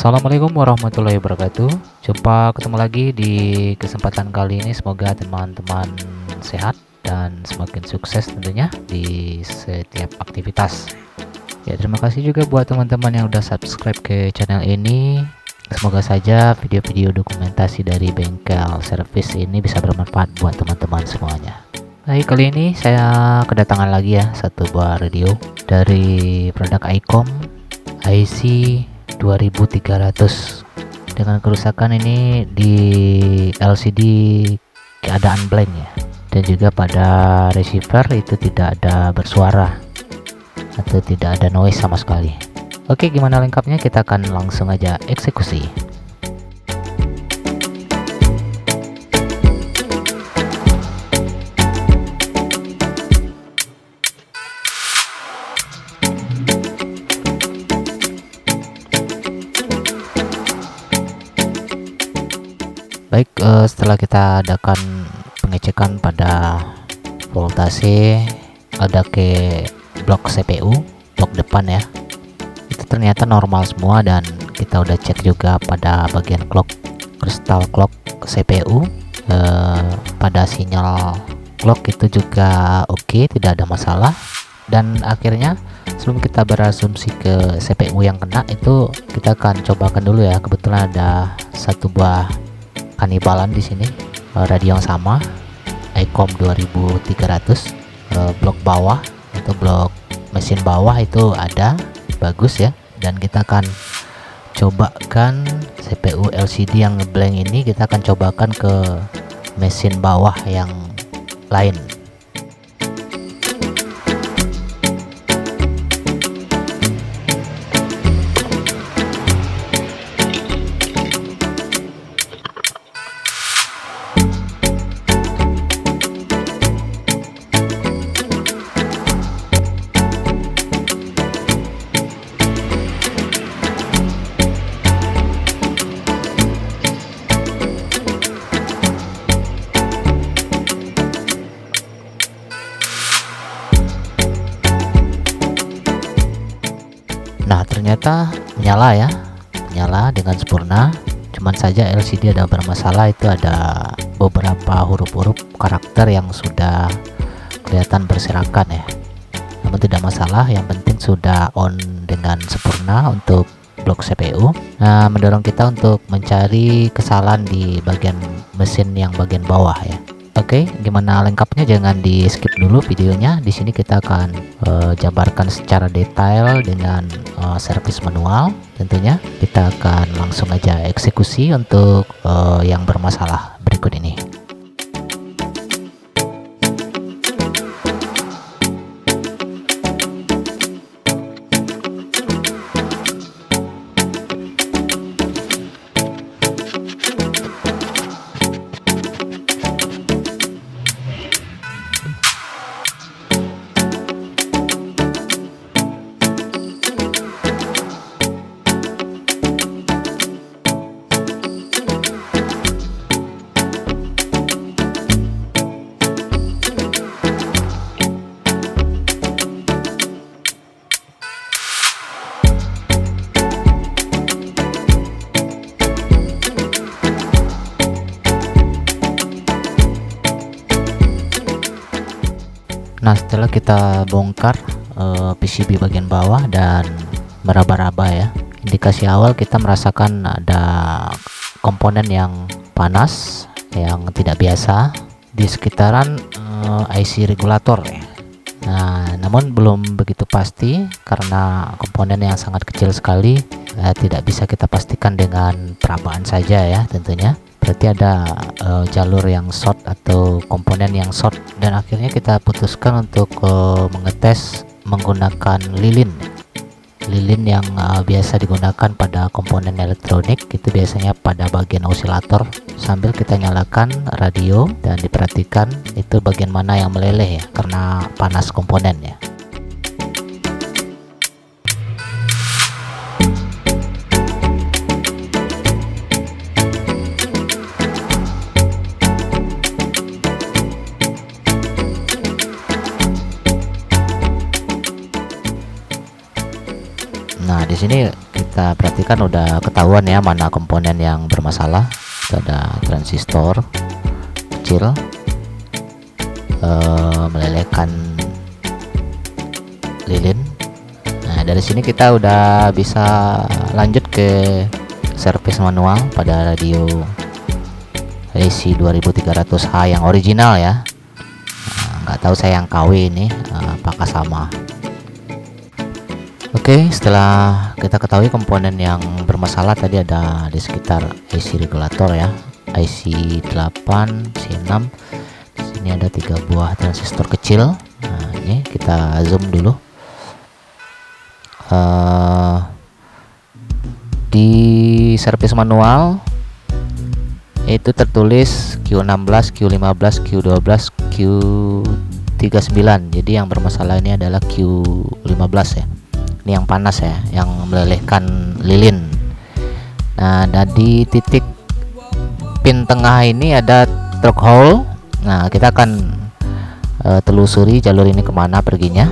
Assalamualaikum warahmatullahi wabarakatuh. Jumpa ketemu lagi di kesempatan kali ini. Semoga teman-teman sehat dan semakin sukses tentunya di setiap aktivitas. Ya, terima kasih juga buat teman-teman yang udah subscribe ke channel ini. Semoga saja video-video dokumentasi dari bengkel servis ini bisa bermanfaat buat teman-teman semuanya. Baik, kali ini saya kedatangan lagi ya satu buah radio dari produk ICOM IC 2300 dengan kerusakan ini di LCD keadaan blank ya, dan juga pada receiver itu tidak ada bersuara atau tidak ada noise sama sekali. Oke, gimana lengkapnya? Kita akan langsung aja eksekusi. Baik, setelah kita adakan pengecekan pada voltase ada ke blok CPU, blok depan ya, itu ternyata normal semua, dan kita udah cek juga pada bagian clock, kristal clock CPU, pada sinyal clock itu juga oke, tidak ada masalah. Dan akhirnya sebelum kita berasumsi ke CPU yang kena, itu kita akan cobakan dulu ya. Kebetulan ada satu buah kanibalan di sini, radio yang sama ICOM 2300, blok bawah itu blok mesin bawah itu ada bagus ya, dan kita akan cobakan CPU LCD yang ngeblank ini, kita akan cobakan ke mesin bawah yang lain. Nah, ternyata menyala ya, menyala dengan sempurna. Cuman saja LCD ada bermasalah, itu ada beberapa huruf-huruf karakter yang sudah kelihatan berserakan ya. Namun tidak masalah, yang penting sudah on dengan sempurna untuk blok CPU. Nah, mendorong kita untuk mencari kesalahan di bagian mesin yang bagian bawah ya. Oke, gimana lengkapnya? Jangan di skip dulu videonya. Di sini kita akan jabarkan secara detail dengan servis manual. Tentunya kita akan langsung aja eksekusi untuk yang bermasalah berikut ini. Nah, setelah kita bongkar PCB bagian bawah dan meraba-raba ya, indikasi awal kita merasakan ada komponen yang panas yang tidak biasa di sekitaran IC regulator ya. Nah, namun belum begitu pasti karena komponen yang sangat kecil sekali, tidak bisa kita pastikan dengan perabaan saja ya tentunya. Berarti ada jalur yang short atau komponen yang short, dan akhirnya kita putuskan untuk mengetes menggunakan lilin yang biasa digunakan pada komponen elektronik, itu biasanya pada bagian osilator. Sambil kita nyalakan radio dan diperhatikan itu bagian mana yang meleleh ya, karena panas komponennya. Nah, di sini kita perhatikan udah ketahuan ya mana komponen yang bermasalah. Itu ada transistor kecil, melelehkan lilin. Nah, dari sini kita udah bisa lanjut ke servis manual pada radio AC 2300H yang original ya. Nggak tahu saya yang KW ini apakah sama. Oke, setelah kita ketahui komponen yang bermasalah tadi ada di sekitar IC regulator ya, IC 8, C6. Di sini ada 3 buah transistor kecil. Nah, ini kita zoom dulu. Di servis manual itu tertulis Q16, Q15, Q12, Q39. Jadi yang bermasalah ini adalah Q15 ya. Ini yang panas ya, yang melelehkan lilin. Nah, di titik pin tengah ini ada through hole. Nah, kita akan telusuri jalur ini kemana perginya.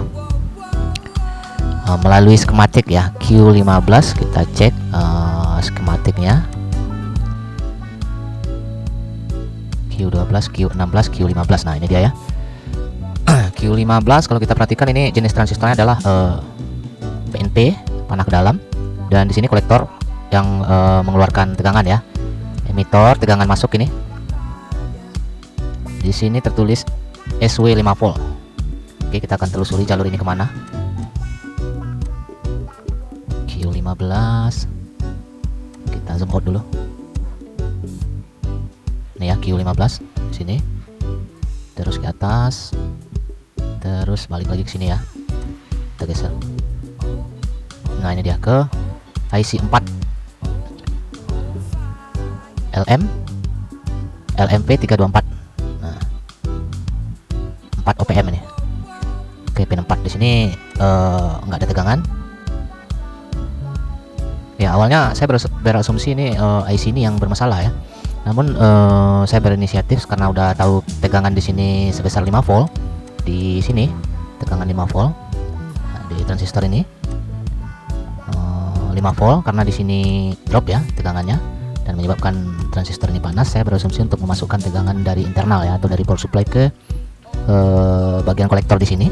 Melalui skematik ya, Q15 kita cek skematiknya. Q12, Q16, Q15. Nah, ini dia ya. Q15 kalau kita perhatikan ini jenis transistornya adalah PNP, panah ke dalam, dan di sini kolektor yang mengeluarkan tegangan ya, emitor tegangan masuk ini. Di sini tertulis SW 5 volt. Oke, kita akan telusuri jalur ini kemana. Q15, kita zoom out dulu. Ini ya Q15 di sini, terus ke atas, terus balik lagi ke sini ya, kita geser. Nah, ini dia ke IC 4 LMP 324. Nah, 4 OPM ini. Oke, pin 4 di sini nggak ada tegangan. Ya, awalnya saya berasumsi ini IC ini yang bermasalah ya. Namun saya berinisiatif karena udah tahu tegangan di sini sebesar 5 volt. Di sini tegangan 5 volt. Nah, di transistor ini 5 volt karena di sini drop ya tegangannya dan menyebabkan transistor ini panas. Saya berasumsi untuk memasukkan tegangan dari internal ya, atau dari power supply ke bagian kolektor di sini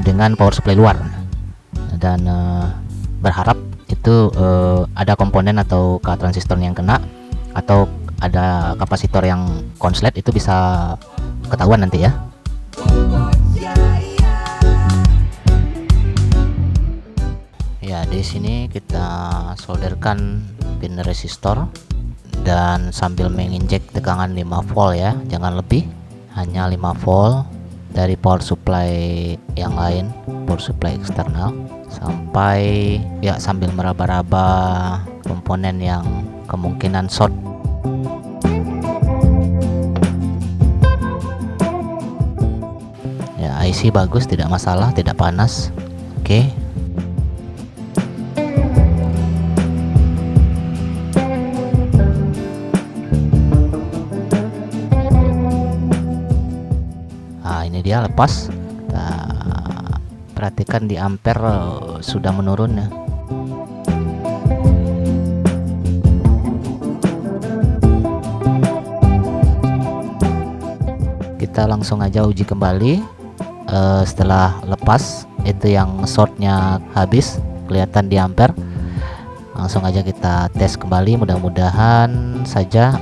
dengan power supply luar, dan berharap itu ada komponen atau ke transistor yang kena atau ada kapasitor yang konslet, itu bisa ketahuan nanti ya. Ya, di sini kita solderkan pin resistor dan sambil menginjek tegangan 5 volt ya, jangan lebih, hanya 5 volt dari power supply yang lain, power supply eksternal, sampai ya sambil meraba-raba komponen yang kemungkinan short. Ya, IC bagus, tidak masalah, tidak panas. Oke. Dia lepas. Kita perhatikan di ampere sudah menurun ya. Kita langsung aja uji kembali. Setelah lepas itu yang shortnya habis, kelihatan di ampere. Langsung aja kita tes kembali, mudah-mudahan saja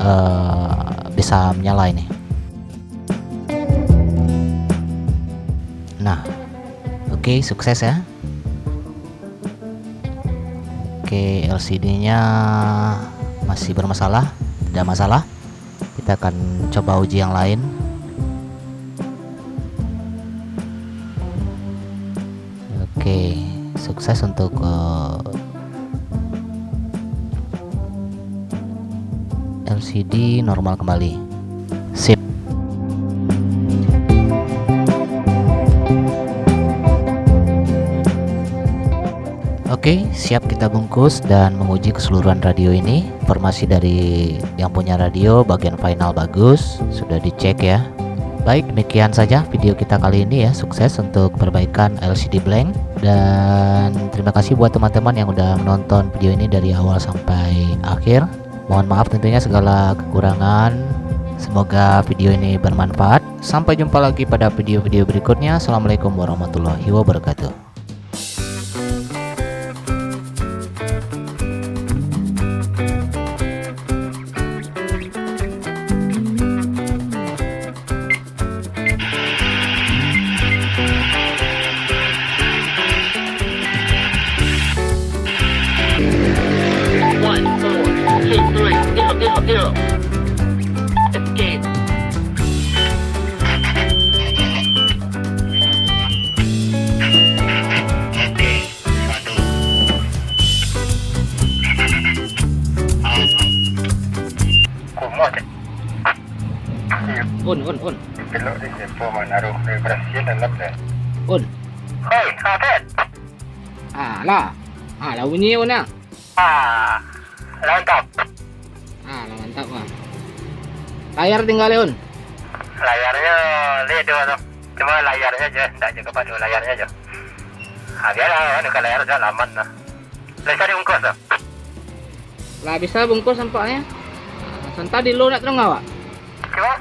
bisa menyala ini. Nah, oke, sukses ya. Oke, LCD-nya masih bermasalah, tidak masalah. Kita akan coba uji yang lain. Oke, sukses untuk LCD normal kembali. Sip. Oke, siap kita bungkus dan menguji keseluruhan radio ini. Informasi dari yang punya radio, bagian final bagus, sudah dicek ya. Baik, demikian saja video kita kali ini ya. Sukses untuk perbaikan LCD blank. Dan terima kasih buat teman-teman yang udah menonton video ini dari awal sampai akhir. Mohon maaf tentunya segala kekurangan. Semoga video ini bermanfaat. Sampai jumpa lagi pada video-video berikutnya. Assalamualaikum warahmatullahi wabarakatuh. Zero. Escape. Un. Belok di depo menaruh vibrasi dalam deh. Un. Hei, kaget. Lah bunyi Un ya. Lengkap. Lah mantap mah. Layar tinggal Un. Layarnya lihat tuh. Cuma layarnya aja, tidak jaga pada layarnya aja. Biarlah, kalau layar udah lama lah. Layar diungkus tuh. Lah bisa bungkus sampahnya. Tadi lu nak terus ngawak. Cuma